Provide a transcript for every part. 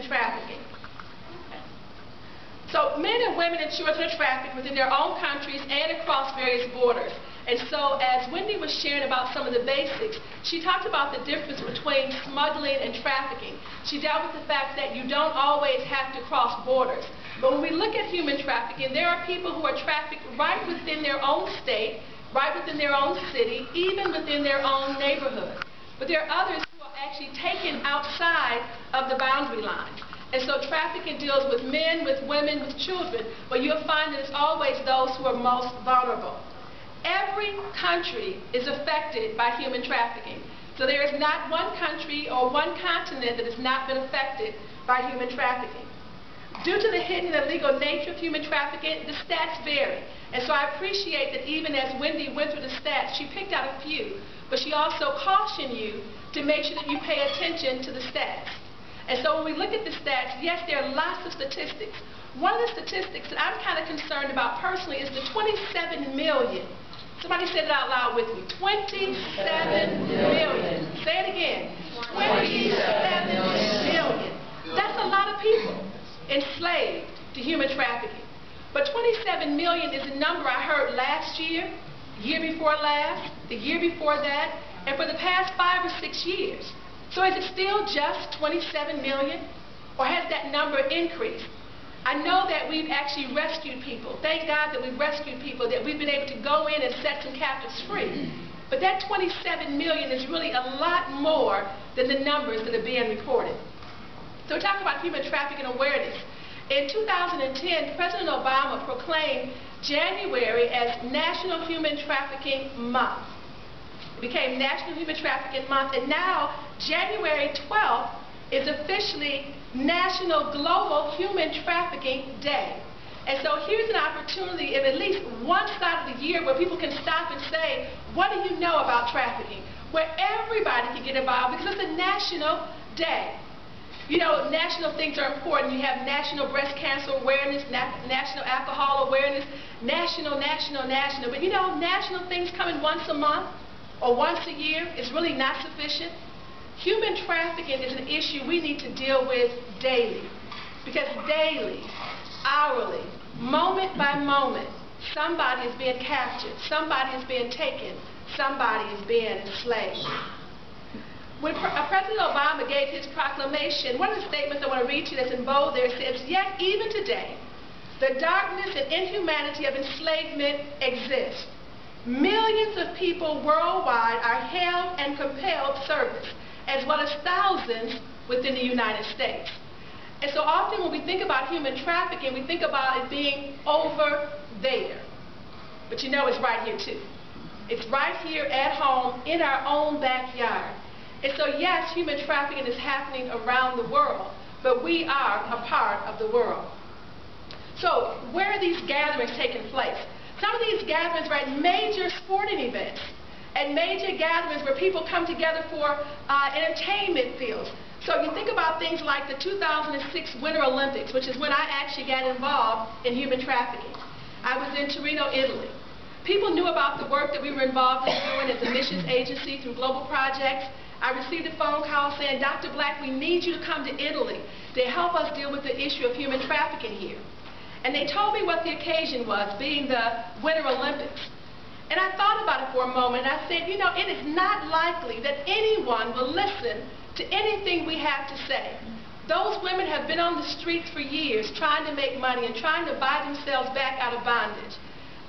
trafficking. So men and women and children are trafficked within their own countries and across various borders. And so as Wendy was sharing about some of the basics, she talked about the difference between smuggling and trafficking. She dealt with the fact that you don't always have to cross borders. But when we look at human trafficking, there are people who are trafficked right within their own state, right within their own city, even within their own neighborhood. But there are others who are actually taken outside of the boundary lines. And so trafficking deals with men, with women, with children, but you'll find that it's always those who are most vulnerable. Every country is affected by human trafficking. So there is not one country or one continent that has not been affected by human trafficking. Due to the hidden and illegal nature of human trafficking, the stats vary. And so I appreciate that even as Wendy went through the stats, she picked out a few, but she also cautioned you to make sure that you pay attention to the stats. And so when we look at the stats, yes, there are lots of statistics. One of the statistics that I'm kind of concerned about personally is the 27 million. Somebody said it out loud with me. 27 million. Say it again. 27 million. That's a lot of people enslaved to human trafficking. But 27 million is a number I heard last year, year before last, the year before that, and for the past 5 or 6 years. So is it still just 27 million, or has that number increased? I know that we've actually rescued people. Thank God that we've rescued people, that we've been able to go in and set some captives free. But that 27 million is really a lot more than the numbers that are being reported. So we talk about human trafficking awareness. In 2010, President Obama proclaimed January as National Human Trafficking Month. It became National Human Trafficking Month, and now January 12th is officially National Global Human Trafficking Day. And so here's an opportunity in at least one side of the year where people can stop and say, what do you know about trafficking? Where everybody can get involved because it's a national day. You know, national things are important. You have National Breast Cancer Awareness, National Alcohol Awareness, national. But you know, national things coming once a month or once a year is really not sufficient. Human trafficking is an issue we need to deal with daily, because daily, hourly, moment by moment, somebody is being captured, somebody is being taken, somebody is being enslaved. When President Obama gave his proclamation, one of the statements I want to read to you that's in bold there says, "Yet even today, the darkness and inhumanity of enslavement exists. Millions of people worldwide are held and compelled service, as well as thousands within the United States." And so often when we think about human trafficking, we think about it being over there. But you know it's right here too. It's right here at home in our own backyard. And so yes, human trafficking is happening around the world, but we are a part of the world. So where are these gatherings taking place? Some of these gatherings are at major sporting events, and major gatherings where people come together for entertainment fields. So you think about things like the 2006 Winter Olympics, which is when I actually got involved in human trafficking. I was in Torino, Italy. People knew about the work that we were involved in doing as a missions agency through global projects. I received a phone call saying, "Dr. Black, we need you to come to Italy to help us deal with the issue of human trafficking here." And they told me what the occasion was, being the Winter Olympics. And I thought about it for a moment, and I said, you know, it is not likely that anyone will listen to anything we have to say. Those women have been on the streets for years trying to make money and trying to buy themselves back out of bondage.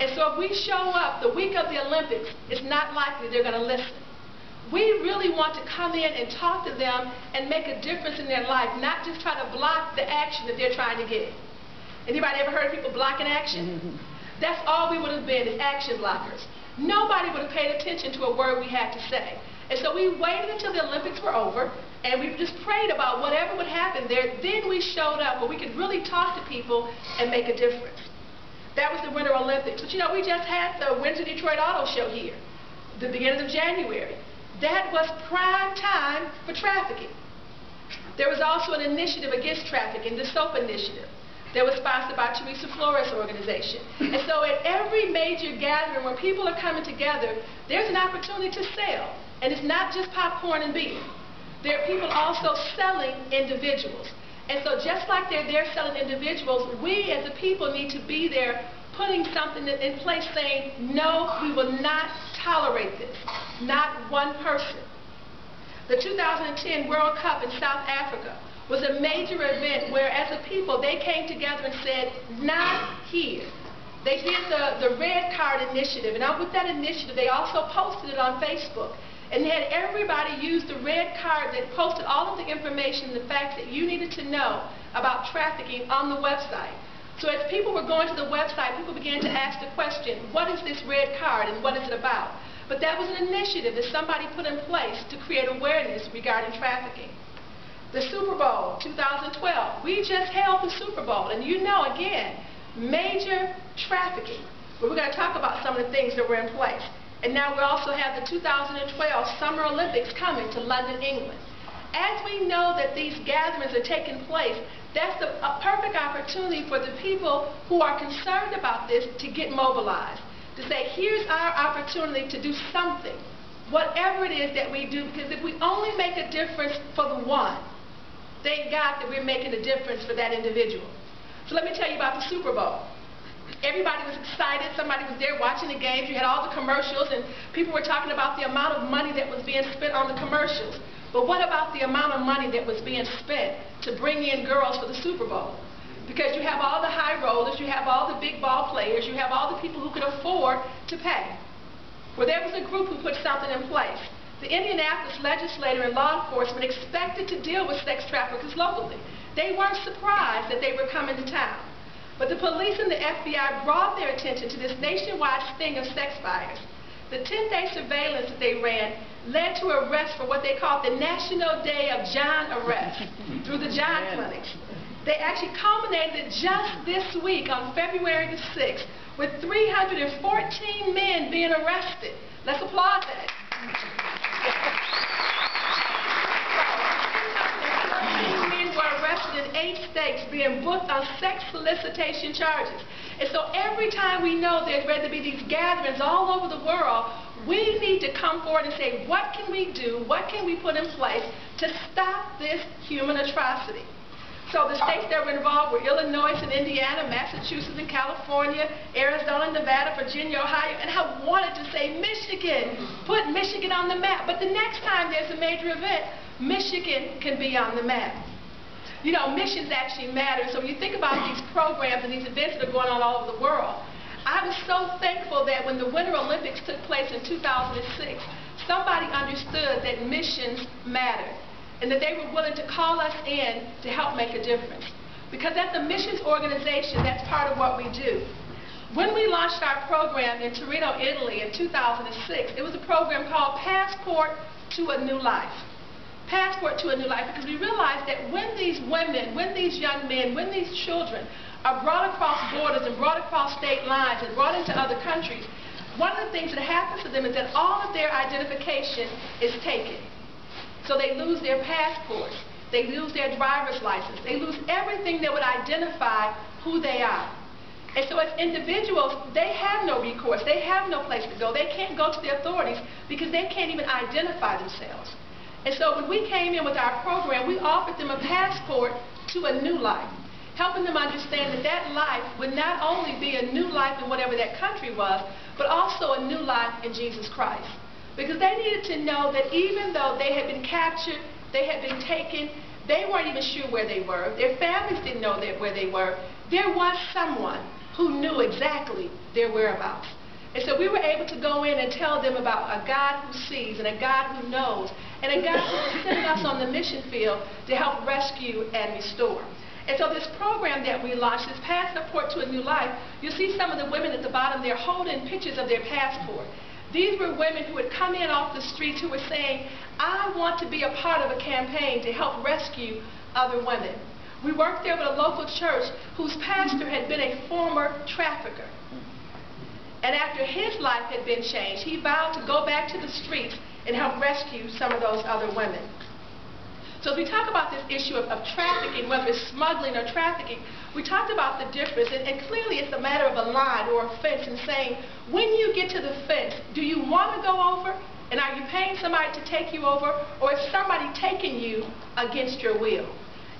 And so if we show up the week of the Olympics, it's not likely they're going to listen. We really want to come in and talk to them and make a difference in their life, not just try to block the action that they're trying to get. Anybody ever heard of people blocking action? That's all we would have been, is action blockers. Nobody would have paid attention to a word we had to say. And so we waited until the Olympics were over, and we just prayed about whatever would happen there. Then we showed up where we could really talk to people and make a difference. That was the Winter Olympics. But you know, we just had the Winter Detroit Auto Show here, the beginning of January. That was prime time for trafficking. There was also an initiative against trafficking, the SOAP initiative, that was sponsored by Teresa Flores' organization. And so at every major gathering where people are coming together, there's an opportunity to sell. And it's not just popcorn and beer. There are people also selling individuals. And so just like they're there selling individuals, we as a people need to be there putting something in place saying, no, we will not tolerate this. Not one person. The 2010 World Cup in South Africa was a major event where as a people they came together and said, not here. They did the Red Card Initiative, and with that initiative they also posted it on Facebook. And they had everybody use the red card that posted all of the information and the facts that you needed to know about trafficking on the website. So as people were going to the website, people began to ask the question, what is this red card and what is it about? But that was an initiative that somebody put in place to create awareness regarding trafficking. The Super Bowl 2012, we just held the Super Bowl, and you know, again, major trafficking. But we're going to talk about some of the things that were in place. And now we also have the 2012 Summer Olympics coming to London, England. As we know that these gatherings are taking place, that's a perfect opportunity for the people who are concerned about this to get mobilized. To say, here's our opportunity to do something, whatever it is that we do, because if we only make a difference for the one, thank God that we're making a difference for that individual. So let me tell you about the Super Bowl. Everybody was excited. Somebody was there watching the games. You had all the commercials, and people were talking about the amount of money that was being spent on the commercials. But what about the amount of money that was being spent to bring in girls for the Super Bowl? Because you have all the high rollers, you have all the big ball players, you have all the people who could afford to pay. Well, there was a group who put something in place. The Indianapolis legislature and law enforcement expected to deal with sex traffickers locally. They weren't surprised that they were coming to town. But the police and the FBI brought their attention to this nationwide sting of sex buyers. The 10-day surveillance that they ran led to arrest for what they called the National Day of John Arrest through the John Clinics. They actually culminated just this week on February the 6th with 314 men being arrested. Let's applaud that. 314 men were arrested in 8 states being booked on sex solicitation charges. And so every time we know there's ready to be these gatherings all over the world, we need to come forward and say, what can we do, what can we put in place to stop this human atrocity? So the states that were involved were Illinois and Indiana, Massachusetts and California, Arizona, Nevada, Virginia, Ohio, and I wanted to say Michigan. Put Michigan on the map. But the next time there's a major event, Michigan can be on the map. You know, missions actually matter. So when you think about these programs and these events that are going on all over the world, I was so thankful that when the Winter Olympics took place in 2006, somebody understood that missions mattered and that they were willing to call us in to help make a difference. Because as a missions organization, that's part of what we do. When we launched our program in Torino, Italy in 2006, it was a program called Passport to a New Life. Passport to a New Life, because we realized that when these women, when these young men, when these children are brought across borders and brought across state lines and brought into other countries, one of the things that happens to them is that all of their identification is taken. So they lose their passports, they lose their driver's license, they lose everything that would identify who they are. And so as individuals, they have no recourse, they have no place to go, they can't go to the authorities because they can't even identify themselves. And so when we came in with our program, we offered them a passport to a new life, helping them understand that that life would not only be a new life in whatever that country was, but also a new life in Jesus Christ. Because they needed to know that even though they had been captured, they had been taken, they weren't even sure where they were, their families didn't know where they were, there was someone who knew exactly their whereabouts. And so we were able to go in and tell them about a God who sees and a God who knows and a God who is sending us on the mission field to help rescue and restore. And so this program that we launched, this Passport to a New Life, you'll see some of the women at the bottom there holding pictures of their passport. These were women who had come in off the streets who were saying, I want to be a part of a campaign to help rescue other women. We worked there with a local church whose pastor had been a former trafficker. And after his life had been changed, he vowed to go back to the streets and help rescue some of those other women. So as we talk about this issue of trafficking, whether it's smuggling or trafficking, we talked about the difference, and clearly it's a matter of a line or a fence and saying, when you get to the fence, do you want to go over, and are you paying somebody to take you over, or is somebody taking you against your will?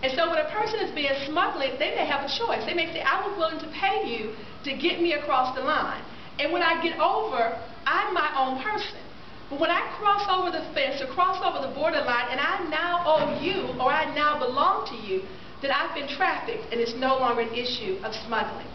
And so when a person is being smuggled, they may have a choice. They may say, I was willing to pay you to get me across the line. And when I get over, I'm my own person. But when I cross over the fence or cross over the borderline and I now owe you or I now belong to you, then I've been trafficked and it's no longer an issue of smuggling.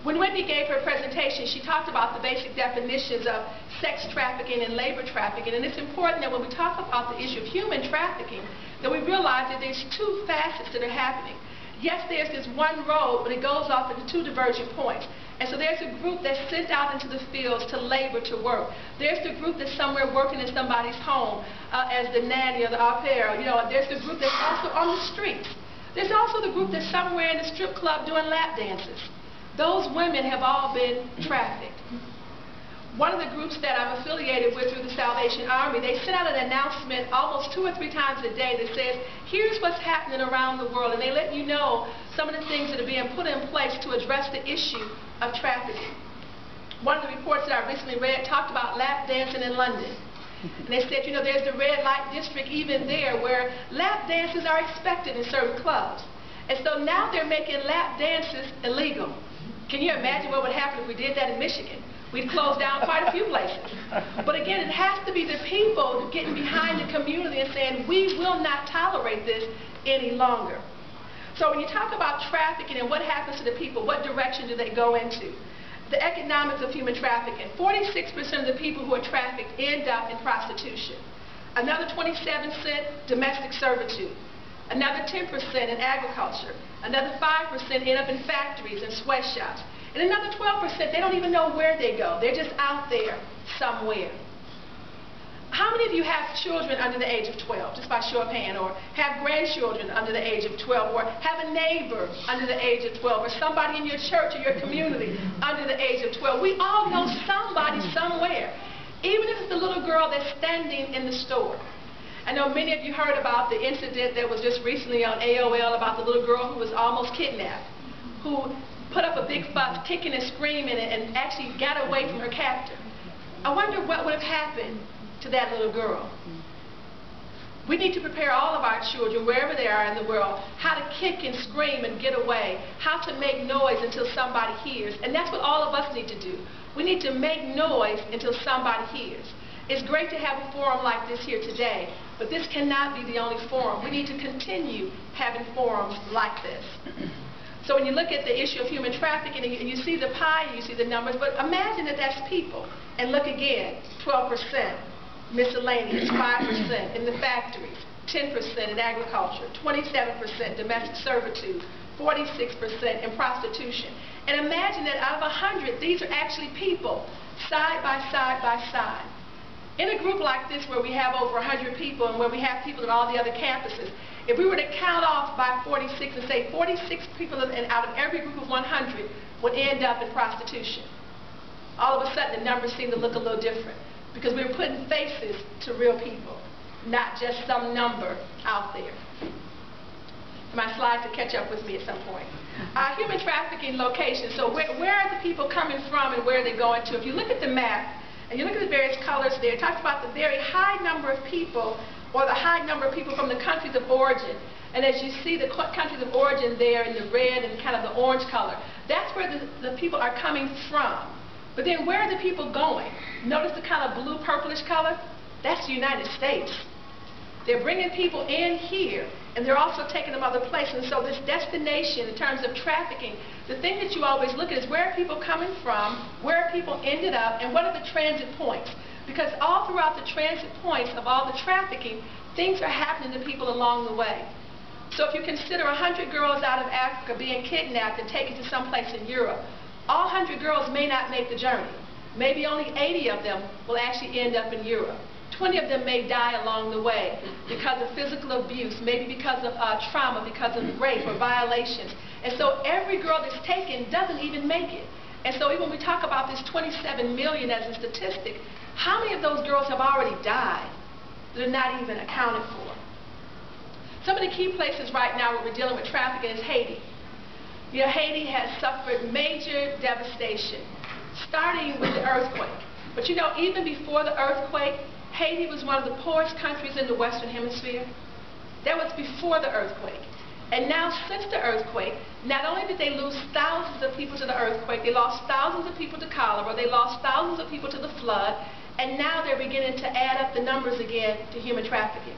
When Wendy gave her presentation, she talked about the basic definitions of sex trafficking and labor trafficking. And it's important that when we talk about the issue of human trafficking, that we realize that there's two facets that are happening. Yes, there's this one road, but it goes off into two divergent points. And so there's a group that's sent out into the fields to labor, to work. There's the group that's somewhere working in somebody's home as the nanny or the au pair. You know, there's the group that's also on the streets. There's also the group that's somewhere in the strip club doing lap dances. Those women have all been trafficked. One of the groups that I'm affiliated with through the Salvation Army, they send out an announcement almost 2 or 3 times a day that says, here's what's happening around the world. And they let you know some of the things that are being put in place to address the issue of trafficking. One of the reports that I recently read talked about lap dancing in London. And they said, you know, there's the red light district even there where lap dances are expected in certain clubs. And so now they're making lap dances illegal. Can you imagine what would happen if we did that in Michigan? We'd close down quite a few places. But again, it has to be the people getting behind the community and saying, we will not tolerate this any longer. So when you talk about trafficking and what happens to the people, what direction do they go into? The economics of human trafficking. 46% of the people who are trafficked end up in prostitution. Another 27% domestic servitude. Another 10% in agriculture. Another 5% end up in factories and sweatshops. And another 12%, they don't even know where they go. They're just out there somewhere. How many of you have children under the age of 12, just by show of hand, or have grandchildren under the age of 12, or have a neighbor under the age of 12, or somebody in your church or your community under the age of 12? We all know somebody somewhere, even if it's the little girl that's standing in the store. I know many of you heard about the incident that was just recently on AOL about the little girl who was almost kidnapped, who put up a big fuss, kicking and screaming, and actually got away from her captor. I wonder what would have happened to that little girl. We need to prepare all of our children, wherever they are in the world, how to kick and scream and get away, how to make noise until somebody hears. And that's what all of us need to do. We need to make noise until somebody hears. It's great to have a forum like this here today, but this cannot be the only forum. We need to continue having forums like this. So when you look at the issue of human trafficking and you see the pie, you see the numbers, but imagine that that's people. And look again, 12% miscellaneous, 5% in the factories, 10% in agriculture, 27% domestic servitude, 46% in prostitution. And imagine that out of 100, these are actually people, side by side by side. In a group like this where we have over 100 people and where we have people at all the other campuses, if we were to count off by 46 and say 46 people out of every group of 100 would end up in prostitution, all of a sudden the numbers seem to look a little different because we're putting faces to real people, not just some number out there. My slides to catch up with me at some point. Human trafficking locations. So where are the people coming from and where are they going to? If you look at the map, and you look at the various colors there, it talks about the very high number of people, or the high number of people from the countries of origin. And as you see the countries of origin there in the red and kind of the orange color, that's where the people are coming from. But then where are the people going? Notice the kind of blue purplish color? That's the United States. They're bringing people in here, and they're also taking them other places. And so this destination, in terms of trafficking, the thing that you always look at is where are people coming from, where are people ended up, and what are the transit points? Because all throughout the transit points of all the trafficking, things are happening to people along the way. So if you consider 100 girls out of Africa being kidnapped and taken to someplace in Europe, all 100 girls may not make the journey. Maybe only 80 of them will actually end up in Europe. 20 of them may die along the way because of physical abuse, maybe because of trauma, because of rape or violations. And so every girl that's taken doesn't even make it. And so even when we talk about this 27 million as a statistic, how many of those girls have already died that are not even accounted for? Some of the key places right now where we're dealing with trafficking is Haiti. You know, Haiti has suffered major devastation, starting with the earthquake. But you know, even before the earthquake, Haiti was one of the poorest countries in the Western Hemisphere. That was before the earthquake. And now, since the earthquake, not only did they lose thousands of people to the earthquake, they lost thousands of people to cholera, they lost thousands of people to the flood, and now they're beginning to add up the numbers again to human trafficking.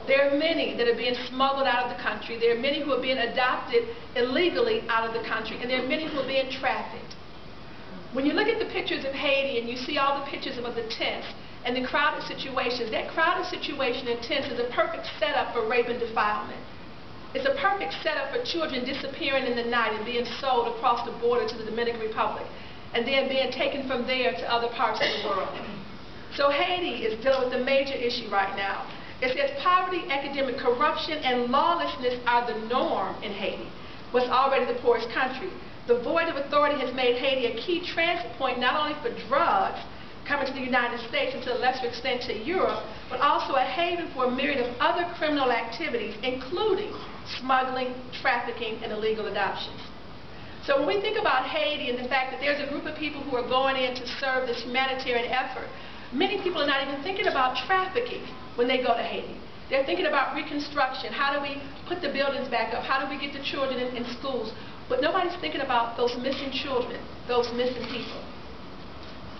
There are many that are being smuggled out of the country. There are many who are being adopted illegally out of the country, and there are many who are being trafficked. When you look at the pictures of Haiti and you see all the pictures of the tents and the crowded situations, that crowded situation in tents is a perfect setup for rape and defilement. It's a perfect setup for children disappearing in the night and being sold across the border to the Dominican Republic, and then being taken from there to other parts of the world. So Haiti is dealing with a major issue right now. It says poverty, academic corruption, and lawlessness are the norm in Haiti, what's already the poorest country. The void of authority has made Haiti a key transit point not only for drugs coming to the United States and to a lesser extent to Europe, but also a haven for a myriad of other criminal activities, including smuggling, trafficking, and illegal adoptions. So when we think about Haiti and the fact that there's a group of people who are going in to serve this humanitarian effort, many people are not even thinking about trafficking when they go to Haiti. They're thinking about reconstruction. How do we put the buildings back up? How do we get the children in schools? But nobody's thinking about those missing children, those missing people.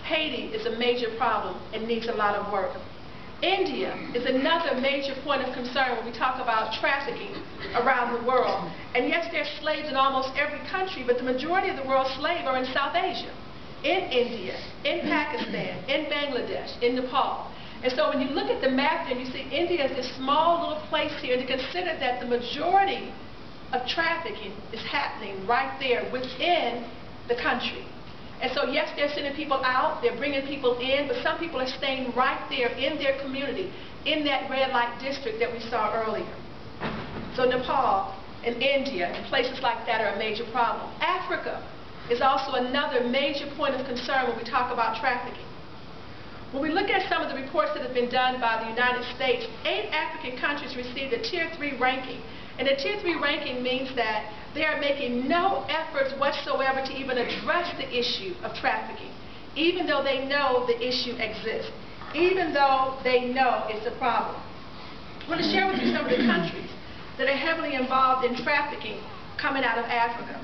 Haiti is a major problem and needs a lot of work. India is another major point of concern when we talk about trafficking around the world. And yes, there are slaves in almost every country, but the majority of the world's slaves are in South Asia, in India, in Pakistan, in Bangladesh, in Nepal. And so when you look at the map there, you see India is this small little place here, and to consider that the majority of trafficking is happening right there within the country. And so yes, they're sending people out, they're bringing people in, but some people are staying right there in their community, in that red light district that we saw earlier. So Nepal and India and places like that are a major problem. Africa is also another major point of concern when we talk about trafficking. When we look at some of the reports that have been done by the United States, 8 African countries received a Tier 3 ranking. And a Tier 3 ranking means that they are making no efforts whatsoever to even address the issue of trafficking, even though they know the issue exists, even though they know it's a problem. I want to share with you some of the countries that are heavily involved in trafficking coming out of Africa.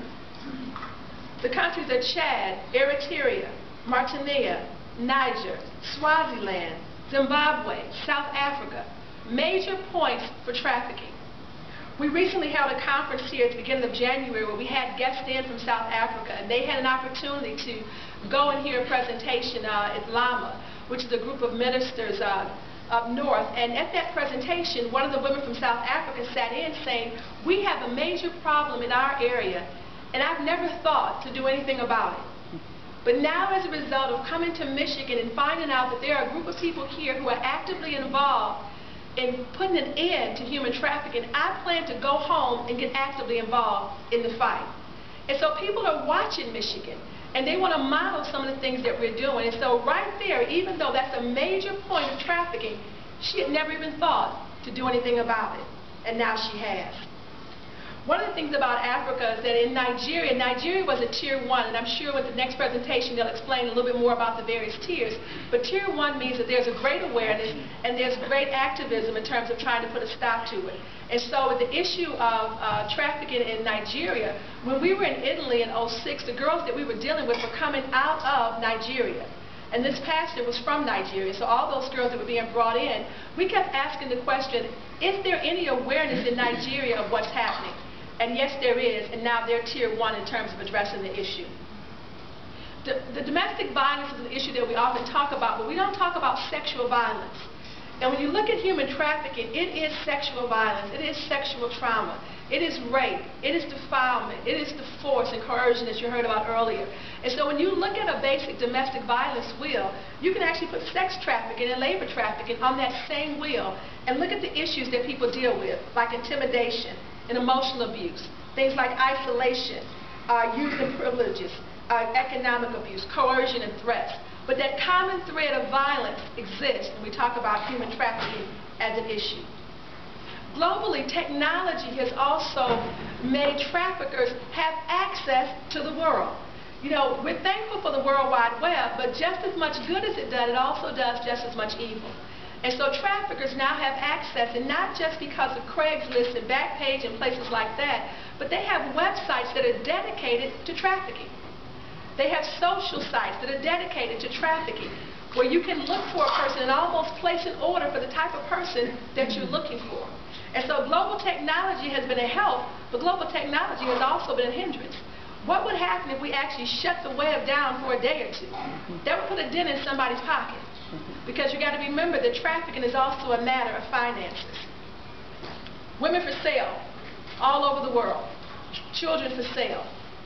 The countries are Chad, Eritrea, Martinique, Niger, Swaziland, Zimbabwe, South Africa, major points for trafficking. We recently held a conference here at the beginning of January where we had guests in from South Africa, and they had an opportunity to go and hear a presentation at Lama, which is a group of ministers up north. And at that presentation, one of the women from South Africa sat in saying, "We have a major problem in our area, and I've never thought to do anything about it. But now, as a result of coming to Michigan and finding out that there are a group of people here who are actively involved in putting an end to human trafficking, I plan to go home and get actively involved in the fight." And so people are watching Michigan, and they want to model some of the things that we're doing. And so right there, even though that's a major point of trafficking, she had never even thought to do anything about it, and now she has. One of the things about Africa is that in Nigeria was a Tier 1, and I'm sure with the next presentation they'll explain a little bit more about the various tiers. But Tier 1 means that there's a great awareness and there's great activism in terms of trying to put a stop to it. And so with the issue of trafficking in Nigeria, when we were in Italy in '06, the girls that we were dealing with were coming out of Nigeria. And this pastor was from Nigeria, so all those girls that were being brought in, we kept asking the question, is there any awareness in Nigeria of what's happening? And yes, there is, and now they're Tier 1 in terms of addressing the issue. The domestic violence is an issue that we often talk about, but we don't talk about sexual violence. And when you look at human trafficking, it is sexual violence, it is sexual trauma, it is rape, it is defilement, it is the force and coercion that you heard about earlier. And so when you look at a basic domestic violence wheel, you can actually put sex trafficking and labor trafficking on that same wheel and look at the issues that people deal with, like intimidation and emotional abuse, things like isolation, youth and privileges, economic abuse, coercion and threats. But that common thread of violence exists when we talk about human trafficking as an issue. Globally, technology has also made traffickers have access to the world. You know, we're thankful for the World Wide Web, but just as much good as it does, it also does just as much evil. And so traffickers now have access, and not just because of Craigslist and Backpage and places like that, but they have websites that are dedicated to trafficking. They have social sites that are dedicated to trafficking, where you can look for a person and almost place an order for the type of person that you're looking for. And so global technology has been a help, but global technology has also been a hindrance. What would happen if we actually shut the web down for a day or two? That would put a dent in somebody's pocket. Because you got to remember that trafficking is also a matter of finances. Women for sale, all over the world. Children for sale,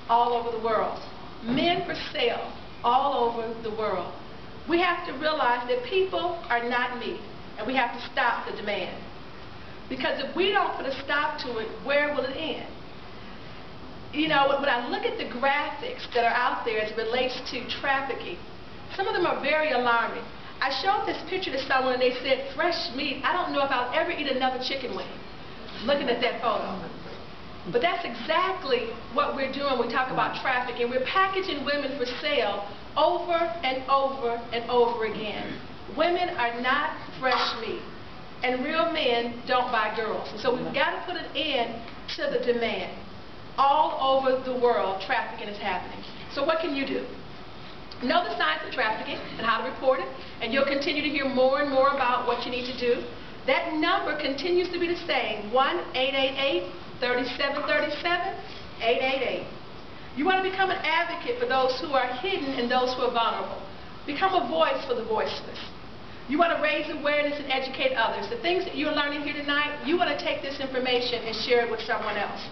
all over the world. Men for sale, all over the world. We have to realize that people are not meat, and we have to stop the demand. Because if we don't put a stop to it, where will it end? You know, when I look at the graphics that are out there as it relates to trafficking, some of them are very alarming. I showed this picture to someone and they said, fresh meat, I don't know if I'll ever eat another chicken wing. Looking at that photo. But that's exactly what we're doing when we talk about trafficking. We're packaging women for sale over and over and over again. Women are not fresh meat. And real men don't buy girls. So we've got to put an end to the demand. All over the world, trafficking is happening. So what can you do? Know the signs of trafficking and how to report it, and you'll continue to hear more and more about what you need to do. That number continues to be the same, 1-888-3737-888. You want to become an advocate for those who are hidden and those who are vulnerable. Become a voice for the voiceless. You want to raise awareness and educate others. The things that you're learning here tonight, you want to take this information and share it with someone else.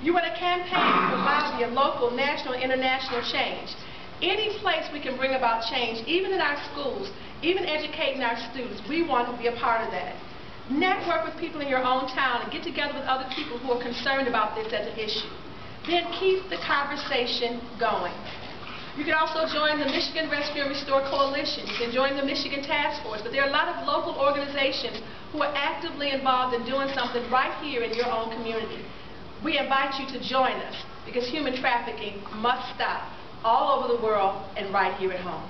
You want to campaign for lobby of local, national, and international change. Any place we can bring about change, even in our schools, even educating our students, we want to be a part of that. Network with people in your own town and get together with other people who are concerned about this as an issue. Then keep the conversation going. You can also join the Michigan Rescue and Restore Coalition. You can join the Michigan Task Force. But there are a lot of local organizations who are actively involved in doing something right here in your own community. We invite you to join us because human trafficking must stop all over the world and right here at home.